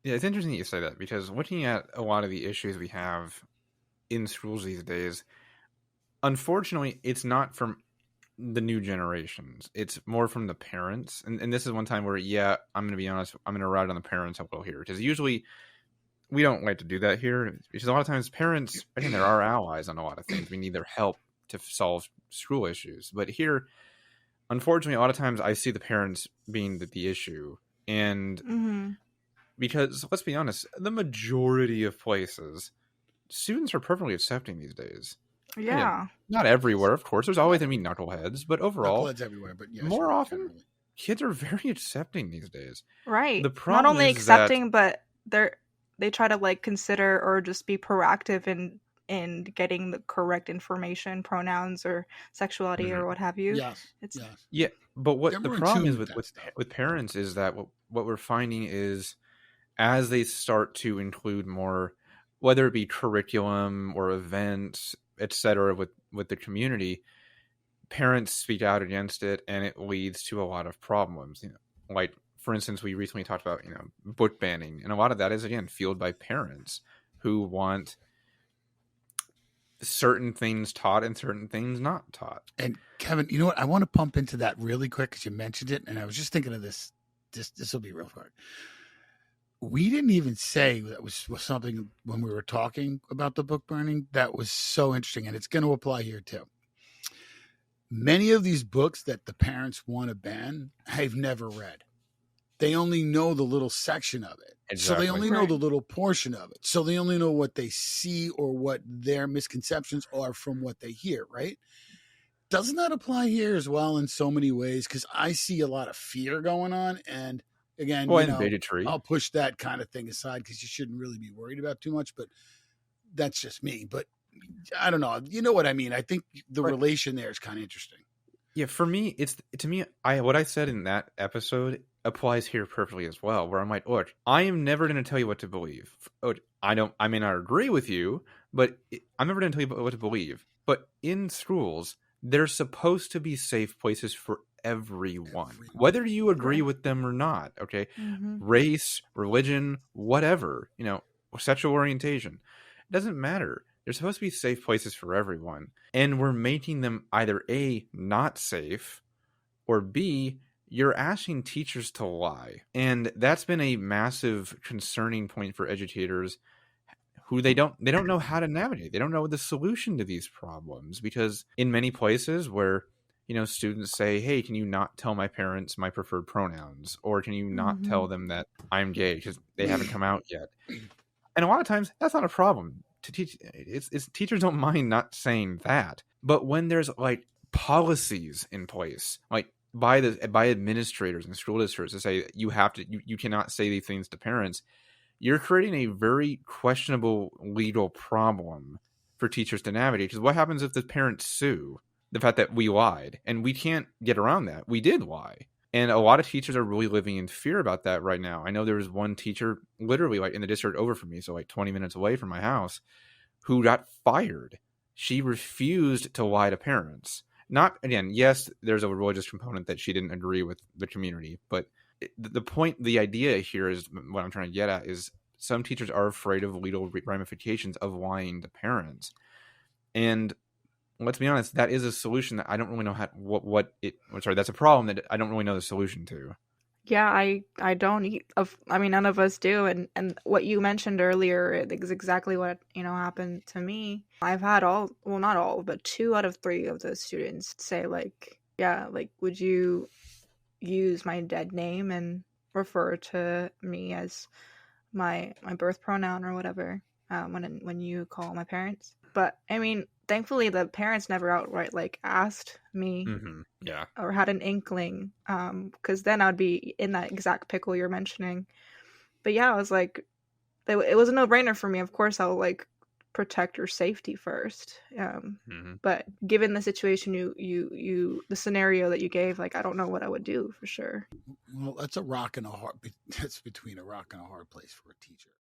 Yeah, it's interesting that you say that because looking at a lot of the issues we have in schools these days, unfortunately, it's not from the new generations. It's more from the parents. And this is one time where, yeah, I'm going to be honest, I'm going to ride on the parents a little here because usually we don't like to do that here because a lot of times parents, again, they're our allies on a lot of things. We need their help to solve school issues. But here, unfortunately, a lot of times I see the parents being the issue. And Mm-hmm. because let's be honest, the majority of places, students are perfectly accepting these days. Again, Yeah. not everywhere, of course. There's always Not going to be everywhere. knuckleheads, but overall, Knuckleheads everywhere, but yes, you're more right, often, generally. kids are very accepting these days. Right. The Not problem only is that, accepting, but they try to like consider or just be proactive in getting the correct information, pronouns or sexuality Mhm. or what have you. Yes, It's yes. yeah, but They're what the more in problem tune is with that stuff. with parents is that what we're finding is as they start to include more, whether it be curriculum or events, etc., with the community, parents speak out against it, and it leads to a lot of problems. Like for instance, we recently talked about book banning, and a lot of that is again fueled by parents who want certain things taught and certain things not taught. And Kevin, you know what? I want to pump into that really quick because you mentioned it, and I was just thinking of this. This will be real quick. We didn't even say that was something when we were talking about the book burning that was so interesting, and it's going to apply here too. Many of these books that the parents want to ban, I've never read. They only know the little section of it. So they Exactly. only know right. the little portion of it. So they only know what they see or what their misconceptions are from what they hear, right? Doesn't that apply here as well in so many ways? Because I see a lot of fear going on. And again, Well, and bigotry. I'll push that kind of thing aside because you shouldn't really be worried about too much. But that's just me. But I don't know. You know what I mean? I think the Right. relation there is kind of interesting. Yeah, for me, it's to me, what I said in that episode applies here perfectly as well. Where I'm like, look, I am never going to tell you what to believe. Look, I may not agree with you, but I'm never going to tell you what to believe. But in schools, there's supposed to be safe places for everyone, whether you agree Right. with them or not. Okay, Mm-hmm. race, religion, whatever, sexual orientation, it doesn't matter. There's supposed to be safe places for everyone. And we're making them either A, not safe, or B, you're asking teachers to lie. And that's been a massive concerning point for educators who they don't know how to navigate. They don't know the solution to these problems because in many places where students say, hey, can you not tell my parents my preferred pronouns, or can you not Mm-hmm. tell them that I'm gay because they haven't come out yet? And a lot of times that's not a problem to teach. It's teachers don't mind not saying that, but when there's like policies in place, like by administrators and school districts to say you have to, you cannot say these things to parents, you're creating a very questionable legal problem for teachers to navigate. Because what happens if the parents sue the fact that we lied? And we can't get around that. We did lie. And a lot of teachers are really living in fear about that right now. I know there was one teacher literally like in the district over from me, so like 20 minutes away from my house, who got fired. She refused to lie to parents. Not, again, yes, there's a religious component that she didn't agree with the community, but the point, the idea here is what I'm trying to get at is some teachers are afraid of legal ramifications of lying to parents. And let's be honest, that is a solution that I don't really know that's a problem that I don't really know the solution to. Yeah, I don't eat of I mean none of us do, and what you mentioned earlier is exactly what happened to me. I've had not all, but 2 out of 3 of those students say like, yeah, like would you use my dead name and refer to me as my birth pronoun or whatever when you call my parents. But I mean, thankfully the parents never outright like asked me Mm-hmm. Yeah. or had an inkling, because then I'd be in that exact pickle you're mentioning. But yeah, I was like, it was a no-brainer for me. Of course, I'll like protect your safety first. Mm-hmm. But given the situation the scenario that you gave, like I don't know what I would do for sure. Well, that's a rock and a hard. That's between a rock and a hard place for a teacher.